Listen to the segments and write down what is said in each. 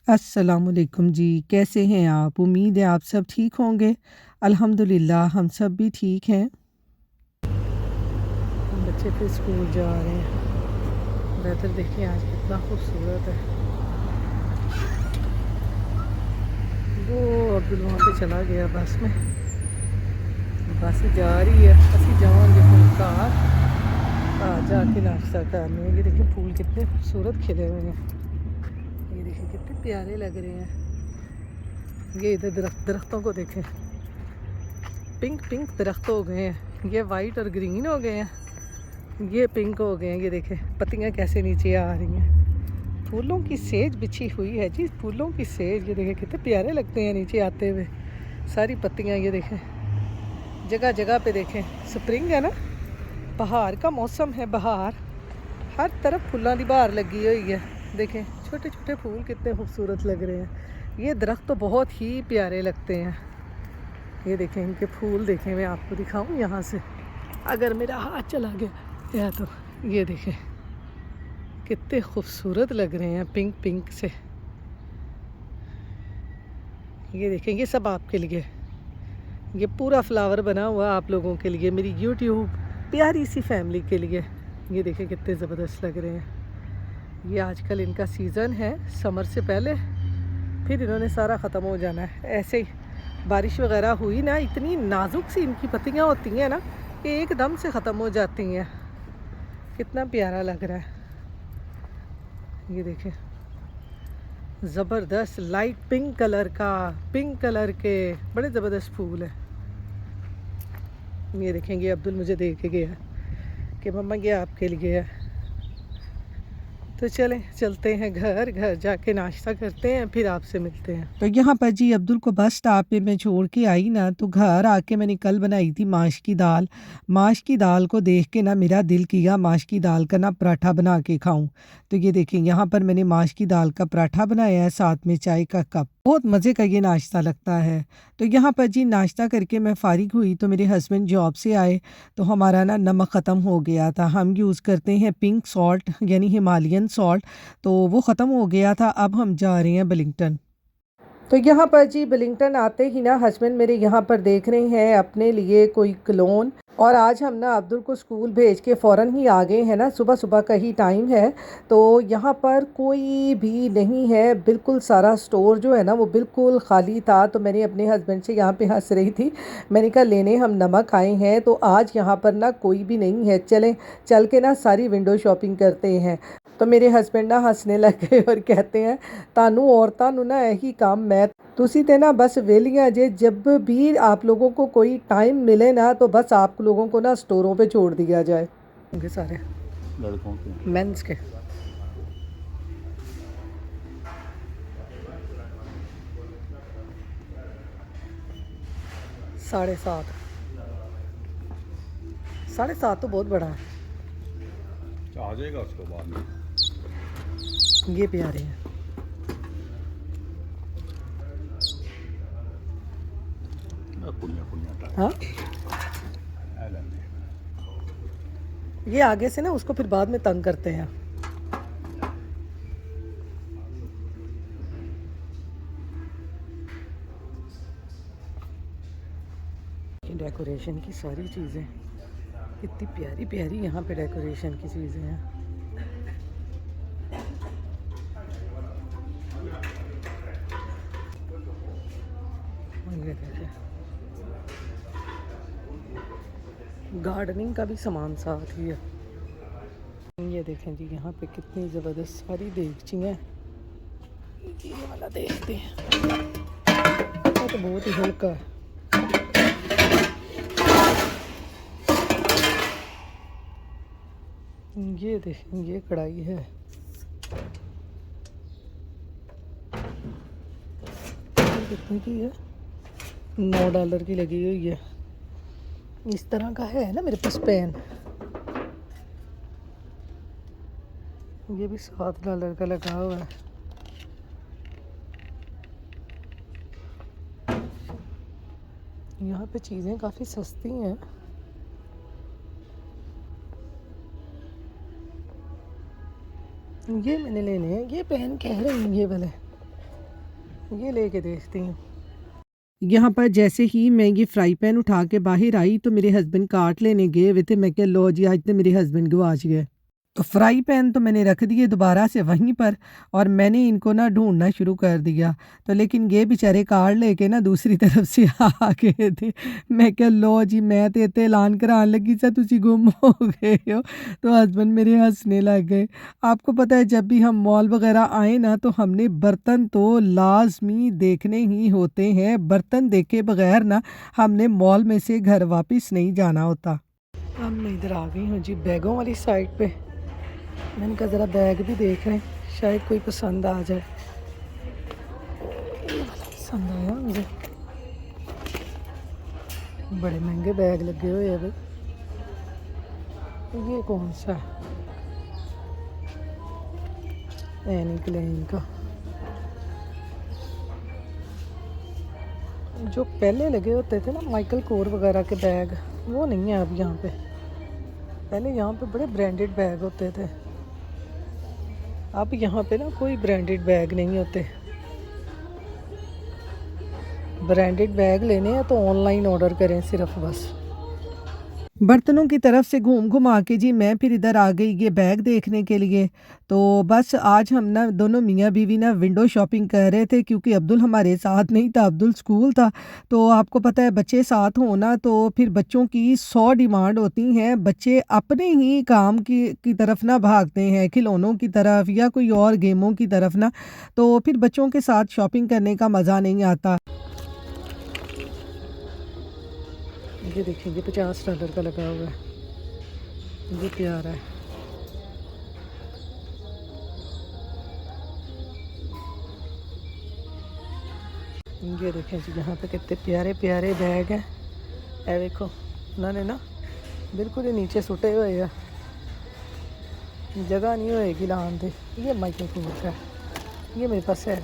अस्सलामुअलैकुम जी, कैसे हैं आप? उम्मीद है आप सब ठीक होंगे। अल्हम्दुलिल्लाह हम सब भी ठीक हैं। बच्चे फिर स्कूल जा रहे हैं। वेदर देखिए आज कितना खूबसूरत है। वो अब्दुल वहाँ पे चला गया बस में। बस जा रही है, असी जाएंगे फिर घर जाके नाश्ता करने। ये देखिए फूल कितने खूबसूरत खिले हुए हैं। ये देखिए कितने प्यारे लग रहे हैं। ये इधर दरख्तों को देखें, पिंक पिंक दरख्त हो गए हैं। ये वाइट और ग्रीन हो गए हैं, ये पिंक हो गए हैं। ये देखें पत्तियां कैसे नीचे आ रही हैं। फूलों की सेज बिछी हुई है जी, फूलों की सेज। ये देखें कितने प्यारे लगते हैं नीचे आते हुए सारी पत्तियां। ये देखें जगह जगह पे देखें, स्प्रिंग है ना, बहार का मौसम है। बहार हर तरफ फूलों की बहार लगी हुई है। देखें छोटे छोटे फूल कितने खूबसूरत लग रहे हैं। ये दरख्त तो बहुत ही प्यारे लगते हैं। ये देखें इनके फूल देखें, मैं आपको दिखाऊं यहाँ से, अगर मेरा हाथ चला गया या तो। ये देखें कितने खूबसूरत लग रहे हैं पिंक पिंक से। ये देखें ये सब आपके लिए, ये पूरा फ्लावर बना हुआ आप लोगों के लिए, मेरी यूट्यूब प्यारी सी फैमिली के लिए। ये देखें कितने ज़बरदस्त लग रहे हैं। ये आजकल इनका सीज़न है, समर से पहले फिर इन्होंने सारा ख़त्म हो जाना है। ऐसे ही बारिश वगैरह हुई ना, इतनी नाजुक सी इनकी पत्तियाँ होती हैं ना कि एकदम से ख़त्म हो जाती हैं। कितना प्यारा लग रहा है। ये देखें ज़बरदस्त लाइट पिंक कलर का, पिंक कलर के बड़े ज़बरदस्त फूल हैं। ये देखेंगे अब्दुल मुझे दे के गया कि मम्मा ये आपके लिए है। तो चलें चलते हैं घर जाके नाश्ता करते हैं, फिर आपसे मिलते हैं। तो यहाँ पर जी अब्दुल को बस स्टॉप पे मैं छोड़ के आई ना, तो घर आके मैंने कल बनाई थी माश की दाल। माश की दाल को देख के ना मेरा दिल किया माश की दाल का ना पराठा बना के खाऊं। तो ये देखें यहाँ पर मैंने माश की दाल का पराठा बनाया है, साथ में चाय का कप। बहुत मज़े का ये नाश्ता लगता है। तो यहाँ पर जी नाश्ता करके मैं फ़ारिग हुई तो मेरे हस्बैंड जॉब से आए, तो हमारा ना नमक ख़त्म हो गया था। हम यूज़ करते हैं पिंक सॉल्ट यानी हिमालयन सॉल्ट, तो वो ख़त्म हो गया था। अब हम जा रहे हैं बलिंगटन। तो यहाँ पर जी बिलिंगटन आते ही ना हस्बैंड मेरे यहाँ पर देख रहे हैं अपने लिए कोई क्लोन। और आज हम ना अब्दुल को स्कूल भेज के फ़ौरन ही आ गए हैं ना, सुबह सुबह का ही टाइम है। तो यहाँ पर कोई भी नहीं है, बिल्कुल सारा स्टोर जो है ना वो बिल्कुल ख़ाली था। तो मैंने अपने हस्बैंड से यहाँ पे हंस रही थी, मैंने कहा लेने हम नमक आए हैं, तो आज यहाँ पर ना कोई भी नहीं है, चलें चल के ना सारी विंडो शॉपिंग करते हैं। तो मेरे हस्बैंड ना हंसने लग गए और कहते हैं तानू औरतां नू ना यही काम मैं, तुसी ते ना बस वेलियां जे, जब भी आप लोगों को कोई टाइम मिले ना तो बस आप लोगों को ना स्टोरों पे छोड़ दिया जाए। होंगे सारे लड़कों के मेंस के 7.5, 7.5 तो बहुत बड़ा है। आ जाएगा उसके बाद में। ये प्यारे हैं। कुड़ियाँ कुड़ियाँ हाँ ये आगे से ना उसको फिर बाद में तंग करते हैं। डेकोरेशन की सारी चीज़ें इतनी प्यारी प्यारी यहाँ पे डेकोरेशन की चीज़ें हैं। ये देखिए गार्डनिंग का भी सामान साथ ही है। ये देखें जी यहाँ पे कितनी ज़बरदस्त सारी देगची हैं। ये वाला देखते हैं, ये तो बहुत ही हल्का है। ये देखें ये कढ़ाई है, कितने की है? $9 की लगी हुई है। इस तरह का है ना मेरे पास पेन, ये भी $7 का लगा हुआ है। यहाँ पे चीज़ें काफ़ी सस्ती हैं। ये मैंने लेने हैं, ये पेन कह रही हूँ ये वाले। ये लेके देखती हूँ। यहाँ पर जैसे ही मैं ये फ्राई पैन उठा के बाहर आई तो मेरे हस्बैंड काट लेने गए हुए थे। मैं क्या लो जी आज तो मेरे हस्बैंड गवाच गए। तो फ्राई पैन तो मैंने रख दिए दोबारा से वहीं पर और मैंने इनको ना ढूंढना शुरू कर दिया। तो लेकिन ये बेचारे कार लेके ना दूसरी तरफ से आ गए थे। मैं क्या लो जी मैं तो इतने ऐलान करान लगी सा तुसी गुम हो गए हो। तो हस्बैंड मेरे हंसने लग गए। आपको पता है जब भी हम मॉल वगैरह आए ना तो हमने बर्तन तो लाजमी देखने ही होते हैं। बर्तन देखे बगैर ना हमने मॉल में से घर वापस नहीं जाना होता। अब मैं इधर आ गई हूँ जी बैगों वाली साइड पे। मैंने कहा ज़रा बैग भी देख रहे हैं शायद कोई पसंद आ जाए। पसंद आया मुझे। बड़े महंगे बैग लगे हुए हैं भाई। ये कौन सा है एनी क्लेन का। जो पहले लगे होते थे ना माइकल कोर वगैरह के बैग वो नहीं है अब यहाँ पे। पहले यहाँ पे बड़े ब्रांडेड बैग होते थे। अब यहाँ पे ना कोई ब्रांडेड बैग नहीं होते। ब्रांडेड बैग लेने हैं तो ऑनलाइन ऑर्डर करें सिर्फ बस। बर्तनों की तरफ से घूम घुमा के जी मैं फिर इधर आ गई ये बैग देखने के लिए। तो बस आज हम ना दोनों मियाँ बीवी ना विंडो शॉपिंग कर रहे थे क्योंकि अब्दुल हमारे साथ नहीं था, अब्दुल स्कूल था। तो आपको पता है बच्चे साथ होना तो फिर बच्चों की 100 डिमांड होती हैं। बच्चे अपने ही काम की तरफ ना भागते हैं, खिलौनों की तरफ या कोई और गेमों की तरफ ना। तो फिर बच्चों के साथ शॉपिंग करने का मज़ा नहीं आता। ये देखिए ये $50 का लगा हुआ है। ये प्यारा है। ये देखें जी यहाँ पे कितने प्यारे प्यारे बैग हैं। ए देखो उन्होंने ना बिल्कुल ही नीचे सुटे हुए हैं, जगह नहीं होएगी लान दे। ये माइकल कोर का है, ये मेरे पास है,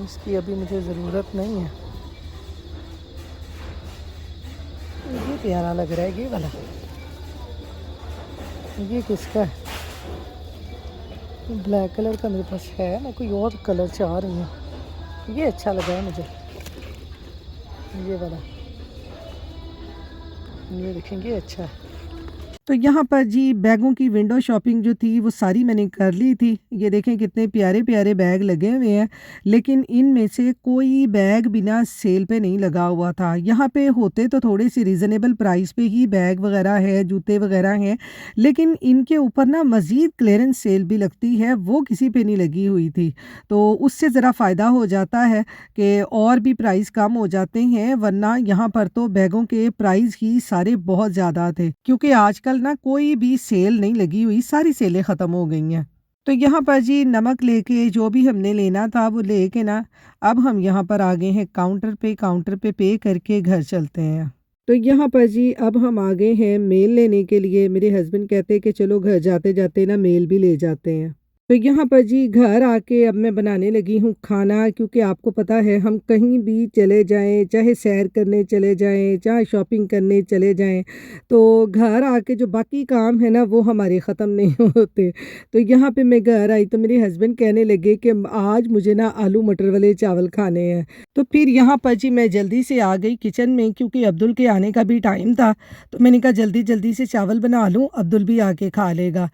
इसकी अभी मुझे ज़रूरत नहीं है। ये प्यारा लग रहा है ये वाला। ये किसका है? ब्लैक कलर का मेरे पास है, मैं कोई और कलर चाह रही हूँ। ये अच्छा लगा है मुझे ये वाला। ये देखेंगे अच्छा है। तो यहाँ पर जी बैगों की विंडो शॉपिंग जो थी वो सारी मैंने कर ली थी। ये देखें कितने प्यारे प्यारे बैग लगे हुए हैं, लेकिन इनमें से कोई बैग बिना सेल पे नहीं लगा हुआ था। यहाँ पे होते तो थोड़े से रीज़नेबल प्राइस पे ही बैग वगैरह है, जूते वगैरह हैं, लेकिन इनके ऊपर ना मज़ीद क्लियरेंस सेल भी लगती है, वो किसी पे नहीं लगी हुई थी। तो उससे ज़रा फ़ायदा हो जाता है कि और भी प्राइस कम हो जाते हैं, वरना यहाँ पर तो बैगों के प्राइस ही सारे बहुत ज़्यादा थे क्योंकि आजकल ना कोई भी सेल नहीं लगी हुई, सारी सेलें ख़त्म हो गई हैं। तो यहाँ पर जी नमक लेके जो भी हमने लेना था वो लेके ना अब हम यहाँ पर आ गए हैं काउंटर पे करके घर चलते हैं। तो यहाँ पर जी अब हम आ गए हैं मेल लेने के लिए। मेरे हस्बैंड कहते हैं कि चलो घर जाते जाते ना मेल भी ले जाते हैं। तो यहाँ पर जी घर आके अब मैं बनाने लगी हूँ खाना, क्योंकि आपको पता है हम कहीं भी चले जाएं, चाहे सैर करने चले जाएं, चाहे शॉपिंग करने चले जाएं, तो घर आके जो बाकी काम है ना वो हमारे ख़त्म नहीं होते। तो यहाँ पे मैं घर आई तो मेरे हस्बैंड कहने लगे कि आज मुझे ना आलू मटर वाले चावल खाने हैं। तो फिर यहाँ पर जी मैं जल्दी से आ गई किचन में क्योंकि अब्दुल के आने का भी टाइम था। तो मैंने कहा जल्दी जल्दी से चावल बना लूँ, अब्दुल भी आके खा लेगा।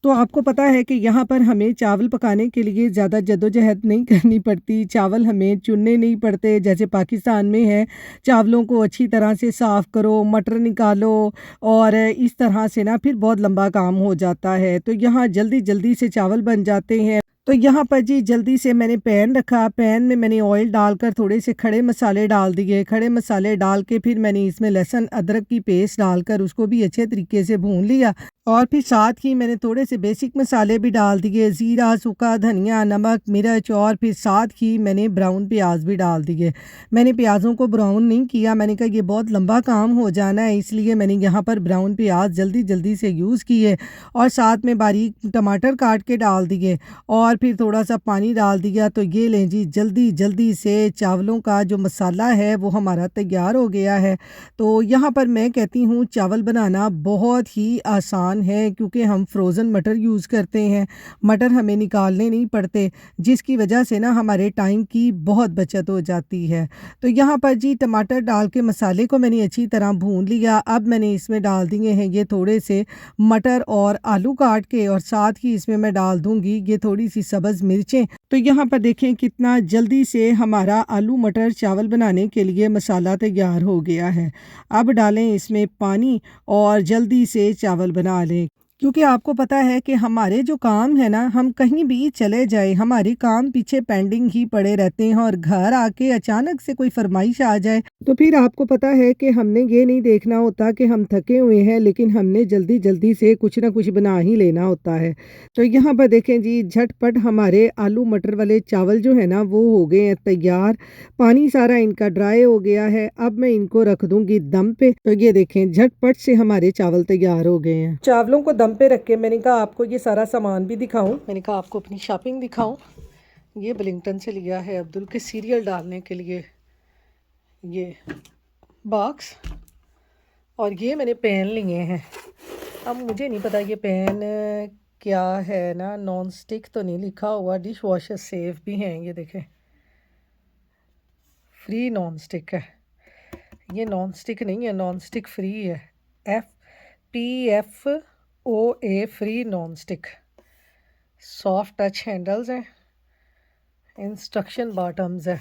तो आपको पता है कि यहाँ पर हमें चावल पकाने के लिए ज़्यादा जद्दोजहद नहीं करनी पड़ती, चावल हमें चुनने नहीं पड़ते जैसे पाकिस्तान में है। चावलों को अच्छी तरह से साफ़ करो, मटर निकालो और इस तरह से ना फिर बहुत लंबा काम हो जाता है। तो यहाँ जल्दी जल्दी से चावल बन जाते हैं। तो यहाँ पर जी जल्दी से मैंने पैन रखा, पैन में मैंने ऑयल डालकर थोड़े से खड़े मसाले डाल दिए। खड़े मसाले डाल के फिर मैंने इसमें लहसुन अदरक की पेस्ट डालकर उसको भी अच्छे तरीके से भून लिया और फिर साथ ही मैंने थोड़े से बेसिक मसाले भी डाल दिए, ज़ीरा, सूखा धनिया, नमक, मिर्च और फिर साथ ही मैंने ब्राउन प्याज भी डाल दिए। मैंने प्याज़ों को ब्राउन नहीं किया, मैंने कहा ये बहुत लंबा काम हो जाना है, इसलिए मैंने यहाँ पर ब्राउन प्याज जल्दी जल्दी से यूज़ किए और साथ में बारीक टमाटर काट के डाल दिए और और फिर थोड़ा सा पानी डाल दिया। तो ये लें जी, जल्दी जल्दी से चावलों का जो मसाला है वो हमारा तैयार हो गया है। तो यहाँ पर मैं कहती हूँ चावल बनाना बहुत ही आसान है, क्योंकि हम फ्रोज़न मटर यूज़ करते हैं, मटर हमें निकालने नहीं पड़ते, जिसकी वजह से ना हमारे टाइम की बहुत बचत हो जाती है। तो यहाँ पर जी टमाटर डाल के मसाले को मैंने अच्छी तरह भून लिया। अब मैंने इसमें डाल दिए हैं ये थोड़े से मटर और आलू काट के, और साथ ही इसमें मैं डाल दूंगी ये थोड़ी सी सब्ज़ मिर्चें। तो यहाँ पर देखें कितना जल्दी से हमारा आलू मटर चावल बनाने के लिए मसाला तैयार हो गया है। अब डालें इसमें पानी और जल्दी से चावल बना लें, क्योंकि आपको पता है कि हमारे जो काम है ना, हम कहीं भी चले जाए हमारे काम पीछे पेंडिंग ही पड़े रहते हैं, और घर आके अचानक से कोई फरमाइश आ जाए तो फिर आपको पता है कि हमने ये नहीं देखना होता कि हम थके हुए हैं, लेकिन हमने जल्दी जल्दी से कुछ ना कुछ बना ही लेना होता है। तो यहाँ पर देखें जी, झटपट हमारे आलू मटर वाले चावल जो है ना वो हो गए हैं तैयार। पानी सारा इनका ड्राई हो गया है। अब मैं इनको रख दूंगी दम पे। तो ये देखें झटपट से हमारे चावल तैयार हो गए हैं। चावलों को दम पे रख के मैंने कहा आपको ये सारा सामान भी दिखाऊं, मैंने कहा आपको अपनी शॉपिंग दिखाऊं। ये ब्लिंगटन से लिया है अब्दुल के सीरियल डालने के लिए ये बॉक्स, और ये मैंने पेन लिए हैं। अब मुझे नहीं पता ये पेन क्या है ना, नॉन स्टिक तो नहीं लिखा हुआ, डिश वॉशर सेफ भी हैं। ये देखें फ्री नॉन स्टिक है, ये नॉन स्टिक नहीं है, नॉन स्टिक फ्री है। FPFOA free non stick. Soft touch handles हैं, इंस्ट्रक्शन बॉटम्स है,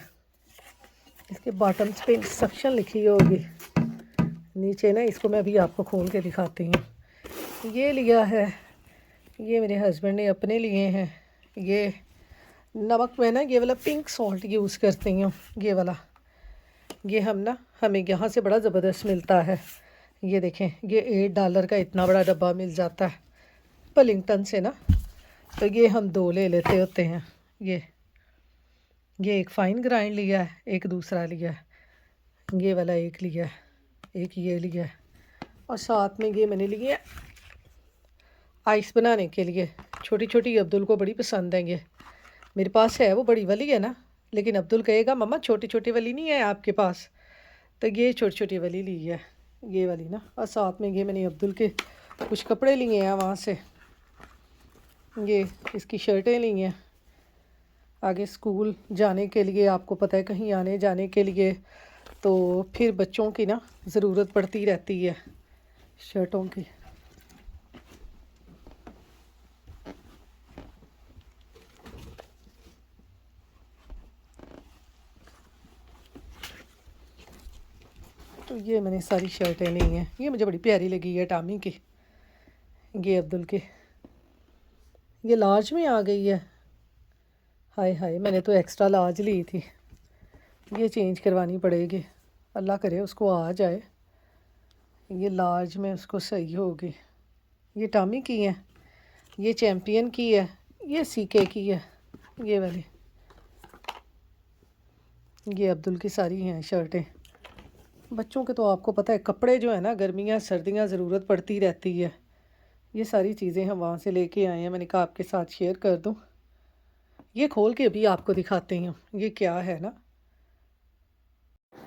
इसके बॉटम्स पे इंस्ट्रक्शन लिखी होगी नीचे ना। इसको मैं अभी आपको खोल के दिखाती हूँ। ये लिया है, ये मेरे हस्बैंड ने अपने लिए हैं। ये नमक में ना ये वाला पिंक सॉल्ट यूज़ करती हूँ, ये वाला। ये हमें यहाँ से बड़ा ज़बरदस्त मिलता है। ये देखें ये $8 का इतना बड़ा डब्बा मिल जाता है ब्लिंगटन से ना। तो ये हम 2 ले लेते होते हैं। ये एक फ़ाइन ग्राइंड लिया है, एक दूसरा लिया है, ये वाला एक लिया है, एक ये लिया है, और साथ में ये मैंने लिया है आइस बनाने के लिए। छोटी छोटी अब्दुल को बड़ी पसंद है। ये मेरे पास है वो बड़ी वाली है ना, लेकिन अब्दुल कहेगा मम्मा छोटी छोटी वाली नहीं है आपके पास। तो ये छोटी छोटी वाली ली है, ये वाली ना। और साथ में ये मैंने अब्दुल के कुछ कपड़े लिए हैं वहाँ से, ये इसकी शर्टें ली हैं आगे स्कूल जाने के लिए। आपको पता है कहीं आने जाने के लिए तो फिर बच्चों की ना ज़रूरत पड़ती रहती है शर्टों की। तो ये मैंने सारी शर्टें ली हैं, ये मुझे बड़ी प्यारी लगी है टामी की। ये अब्दुल की ये लार्ज में आ गई है। हाय हाय, मैंने तो एक्स्ट्रा लार्ज ली थी, ये चेंज करवानी पड़ेगी। अल्लाह करे उसको आ जाए, ये लार्ज में उसको सही होगी। ये टामी की है, ये चैम्पियन की है, ये सीके की है, ये वाली। ये अब्दुल की सारी हैं शर्टें। बच्चों के तो आपको पता है कपड़े जो है ना, गर्मियाँ सर्दियाँ ज़रूरत पड़ती रहती है। ये सारी चीज़ें हम वहाँ से लेके आए हैं, मैंने कहा आपके साथ शेयर कर दूँ। ये खोल के अभी आपको दिखाती हूँ ये क्या है ना।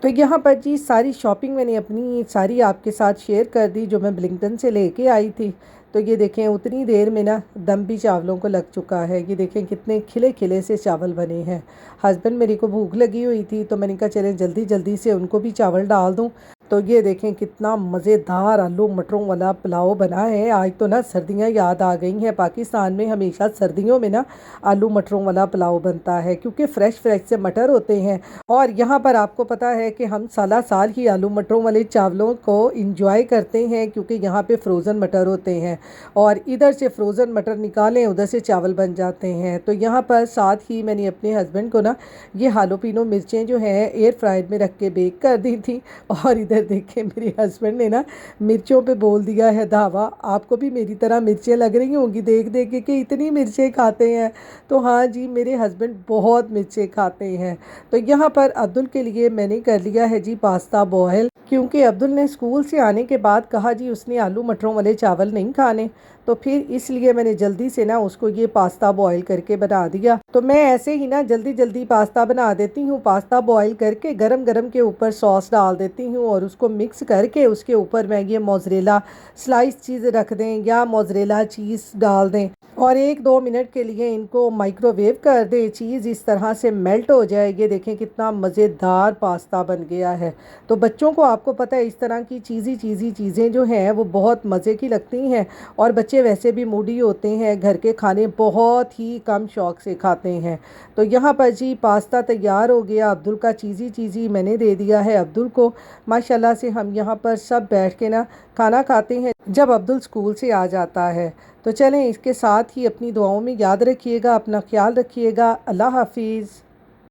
तो यहाँ पर जी सारी शॉपिंग मैंने अपनी सारी आपके साथ शेयर कर दी जो मैं ब्लिंगटन से लेके आई थी। तो ये देखें उतनी देर में ना दम भी चावलों को लग चुका है। ये देखें कितने खिले खिले से चावल बने हैं। हस्बैंड मेरी को भूख लगी हुई थी तो मैंने कहा चले जल्दी जल्दी से उनको भी चावल डाल दूँ। तो ये देखें कितना मज़ेदार आलू मटरों वाला पुलाव बना है। आज तो ना सर्दियाँ याद आ गई हैं। पाकिस्तान में हमेशा सर्दियों में ना आलू मटरों वाला पुलाव बनता है क्योंकि फ़्रेश से मटर होते हैं। और यहाँ पर आपको पता है कि हम साला साल ही आलू मटरों वाले चावलों को इंजॉय करते हैं क्योंकि यहाँ पे फ्रोज़न मटर होते हैं और इधर से फ्रोज़न मटर निकालें उधर से चावल बन जाते हैं। तो यहाँ पर साथ ही मैंने अपने हस्बैंड को ना ये हालोपिनो मिर्चें जो हैं एयर फ्रायर में रख के बेक कर दी थी। और इधर देखें मेरे हस्बैंड ने ना मिर्चों पे बोल दिया है धावा। आपको भी मेरी तरह मिर्चें लग रही होंगी देख देख के कि इतनी मिर्चें खाते हैं। तो हाँ जी, मेरे हस्बैंड बहुत मिर्चें खाते हैं। तो यहाँ पर अब्दुल के लिए मैंने कर लिया है जी पास्ता बॉयल, क्योंकि अब्दुल ने स्कूल से आने के बाद कहा जी उसने आलू मटरों वाले चावल नहीं खाने। तो फिर इसलिए मैंने जल्दी से ना उसको ये पास्ता बॉईल करके बना दिया। तो मैं ऐसे ही ना जल्दी जल्दी पास्ता बना देती हूँ। पास्ता बॉईल करके गरम गरम के ऊपर सॉस डाल देती हूँ और उसको मिक्स करके उसके ऊपर मैं ये मोज़रेला स्लाइस चीज़ रख दें या मोज़रेला चीज़ डाल दें और 1-2 मिनट के लिए इनको माइक्रोवेव कर दें। चीज़ इस तरह से मेल्ट हो जाए। ये देखें कितना मज़ेदार पास्ता बन गया है। तो बच्चों को आपको पता है इस तरह की चीज़ी चीज़ें जो हैं वो बहुत मज़े की लगती हैं और बच्चे वैसे भी मूडी होते हैं, घर के खाने बहुत ही कम शौक़ से खाते हैं। तो यहाँ पर जी पास्ता तैयार हो गया। अब्दुल का चीज़ी मैंने दे दिया है अब्दुल को। माशाल्लाह से हम यहाँ पर सब बैठ के ना खाना खाते हैं जब अब्दुल स्कूल से आ जाता है। तो चलें इसके साथ ही अपनी दुआओं में याद रखिएगा, अपना ख्याल रखिएगा। अल्लाह हाफिज़।